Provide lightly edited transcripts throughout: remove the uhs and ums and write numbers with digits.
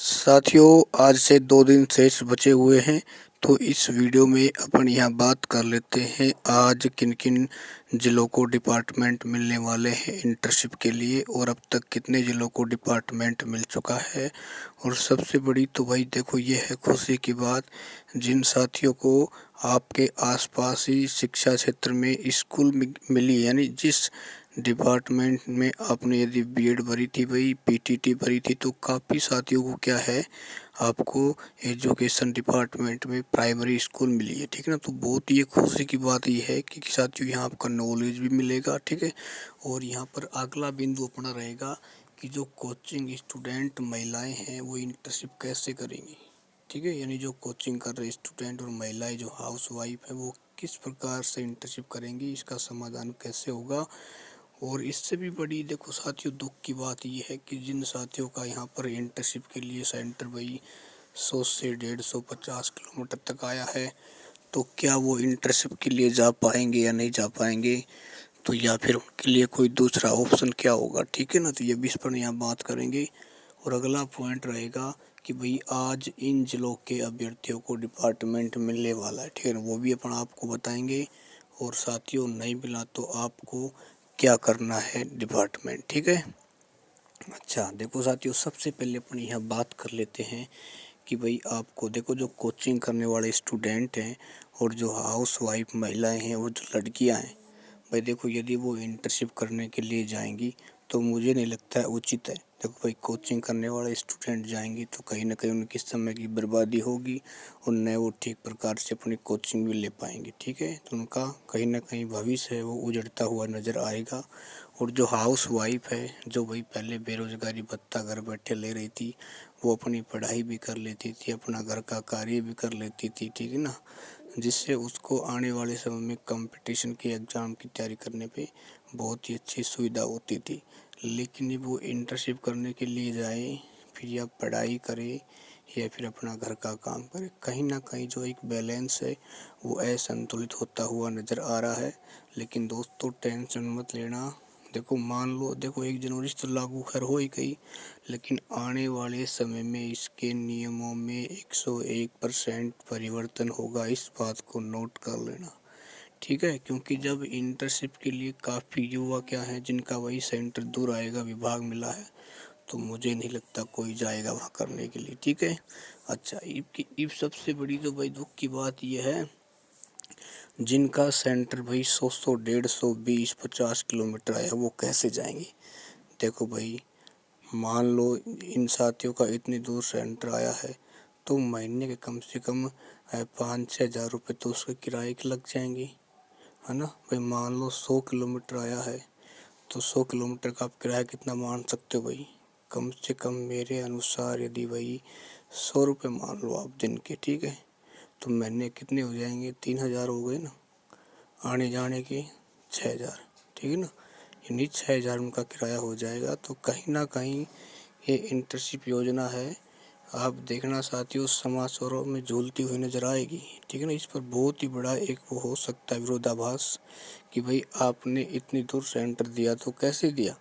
साथियों, आज से 2 दिन शेष बचे हुए हैं, तो इस वीडियो में अपन यहाँ बात कर लेते हैं आज किन किन ज़िलों को डिपार्टमेंट मिलने वाले हैं इंटर्नशिप के लिए और अब तक कितने ज़िलों को डिपार्टमेंट मिल चुका है। और सबसे बड़ी तो भाई देखो ये है खुशी की बात, जिन साथियों को आपके आसपास ही शिक्षा क्षेत्र में स्कूल मिली, यानी जिस डिपार्टमेंट में आपने यदि बीएड भरी थी भाई, पीटीटी भरी थी, तो काफ़ी साथियों को क्या है, आपको एजुकेशन डिपार्टमेंट में प्राइमरी स्कूल मिली है, ठीक है ना। तो बहुत ही खुशी की बात ये है कि साथियों यहाँ आपका नॉलेज भी मिलेगा, ठीक है। और यहाँ पर अगला बिंदु अपना रहेगा कि जो कोचिंग स्टूडेंट महिलाएं हैं वो इंटर्नशिप कैसे करेंगी, ठीक है। यानी जो कोचिंग कर रहे स्टूडेंट और महिलाएं जो हाउस वाइफ है वो किस प्रकार से इंटर्नशिप करेंगी, इसका समाधान कैसे होगा। और इससे भी बड़ी देखो साथियों दुख की बात यह है कि जिन साथियों का यहाँ पर इंटर्नशिप के लिए सेंटर भाई 100 से 150 किलोमीटर तक आया है, तो क्या वो इंटर्नशिप के लिए जा पाएंगे या नहीं जा पाएंगे, तो या फिर उनके लिए कोई दूसरा ऑप्शन क्या होगा, ठीक है ना। तो ये भी इस पर यहाँ बात करेंगे। और अगला पॉइंट रहेगा कि भाई आज इन जिलों के अभ्यर्थियों को डिपार्टमेंट मिलने वाला है, ठीक है ना, वो भी अपन आपको बताएंगे। और साथियों नहीं मिला तो आपको क्या करना है डिपार्टमेंट, ठीक है। अच्छा देखो साथियों, सबसे पहले अपन यहाँ बात कर लेते हैं कि भाई आपको देखो जो कोचिंग करने वाले स्टूडेंट हैं और जो हाउस वाइफ महिलाएं हैं और जो लड़कियां हैं, भाई देखो यदि वो इंटर्नशिप करने के लिए जाएंगी तो मुझे नहीं लगता है उचित है। देखो भाई कोचिंग करने वाले स्टूडेंट जाएंगी तो कहीं ना कहीं उनकी समय की बर्बादी होगी और न वो ठीक प्रकार से अपनी कोचिंग भी ले पाएंगे, ठीक है। तो उनका कहीं ना कहीं भविष्य है वो उजड़ता हुआ नज़र आएगा। और जो हाउस वाइफ है, जो भाई पहले बेरोजगारी भत्ता घर बैठे ले रही थी, वो अपनी पढ़ाई भी कर लेती थी, अपना घर का कार्य भी कर लेती थी, ठीक है ना, जिससे उसको आने वाले समय में कंपटीशन के एग्ज़ाम की तैयारी करने पे बहुत ही अच्छी सुविधा होती थी। लेकिन जब वो इंटर्नशिप करने के लिए जाए, फिर या पढ़ाई करे या फिर अपना घर का काम करे, कहीं ना कहीं जो एक बैलेंस है वो असंतुलित होता हुआ नज़र आ रहा है। लेकिन दोस्तों टेंशन मत लेना, देखो मान लो देखो 1 जनवरी से तो लागू खैर हो ही गई, लेकिन आने वाले समय में इसके नियमों में 101% परिवर्तन होगा, इस बात को नोट कर लेना, ठीक है। क्योंकि जब इंटर्नशिप के लिए काफ़ी युवा क्या है जिनका वही सेंटर दूर आएगा, विभाग मिला है, तो मुझे नहीं लगता कोई जाएगा वहाँ करने के लिए, ठीक है। अच्छा इब सबसे बड़ी तो भाई दुख की बात यह है जिनका सेंटर भाई 100 150 20 50 किलोमीटर आया वो कैसे जाएंगे। देखो भाई मान लो इन साथियों का इतनी दूर सेंटर आया है तो महीने के कम से कम 5-6 हज़ार रुपये तो उसके किराए के लग जाएंगे, है ना भाई। मान लो 100 किलोमीटर आया है तो 100 किलोमीटर का आप किराया कितना मान सकते हो भाई, कम से कम मेरे अनुसार यदि भाई 100 रुपये मान लो आप दिन के, ठीक है, तो महीने कितने हो जाएंगे, 3 हज़ार हो गए ना, आने जाने के 6 हज़ार, ठीक है ना, यानी 6 हज़ार उनका किराया हो जाएगा। तो कहीं ना कहीं ये इंटर्नशिप योजना है, आप देखना साथियों समाचारों में झूलती हुई नज़र आएगी, ठीक है ना। इस पर बहुत ही बड़ा एक वो हो सकता है विरोधाभास कि भाई आपने इतनी दूर सेंटर दिया तो कैसे दिया,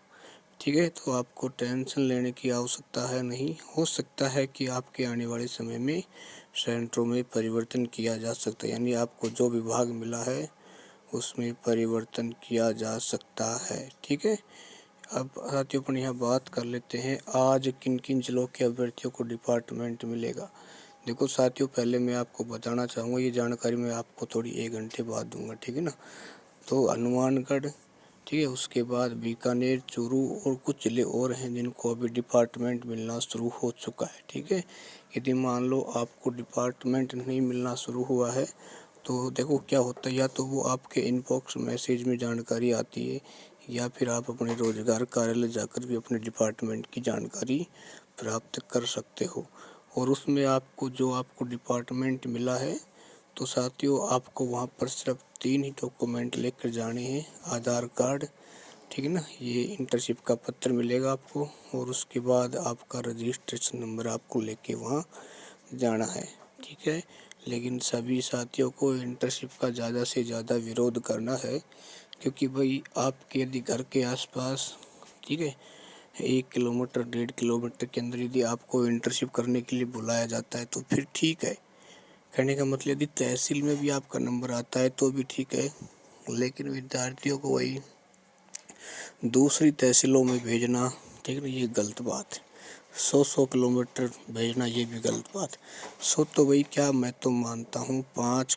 ठीक है। तो आपको टेंशन लेने की आवश्यकता है नहीं, हो सकता है कि आपके आने वाले समय में सेंटरों में परिवर्तन किया जा सकता है, यानी आपको जो विभाग मिला है उसमें परिवर्तन किया जा सकता है, ठीक है। अब साथियों अपन यहाँ बात कर लेते हैं आज किन किन जिलों के अभ्यर्थियों को डिपार्टमेंट मिलेगा। देखो साथियों पहले मैं आपको बताना चाहूँगा, ये जानकारी मैं आपको थोड़ी 1 घंटे बाद दूंगा, ठीक है ना। तो हनुमानगढ़, ठीक है, उसके बाद बीकानेर, चूरू और कुछ ज़िले और हैं जिनको अभी डिपार्टमेंट मिलना शुरू हो चुका है, ठीक है। यदि मान लो आपको डिपार्टमेंट नहीं मिलना शुरू हुआ है तो देखो क्या होता है, या तो वो आपके इनबॉक्स मैसेज में जानकारी आती है या फिर आप अपने रोजगार कार्यालय जाकर भी अपने डिपार्टमेंट की जानकारी प्राप्त कर सकते हो। और उसमें आपको जो आपको डिपार्टमेंट मिला है तो साथियों आपको वहाँ पर सिर्फ 3 ही डॉक्यूमेंट लेकर जाने हैं, आधार कार्ड, ठीक है ना, ये इंटर्नशिप का पत्र मिलेगा आपको, और उसके बाद आपका रजिस्ट्रेशन नंबर आपको लेके वहाँ जाना है, ठीक है। लेकिन सभी साथियों को इंटर्नशिप का ज़्यादा से ज़्यादा विरोध करना है, क्योंकि भाई आपके यदि घर के आसपास, ठीक है, 1 किलोमीटर 1.5 किलोमीटर के अंदर यदि आपको इंटर्नशिप करने के लिए बुलाया जाता है तो फिर ठीक है। कहने का मतलब यदि तहसील में भी आपका नंबर आता है तो भी ठीक है, लेकिन विद्यार्थियों को वही दूसरी तहसीलों में भेजना, ठीक है ना, ये गलत बात है। 100 किलोमीटर भेजना ये भी गलत बात है। तो भाई क्या मैं तो मानता हूँ 5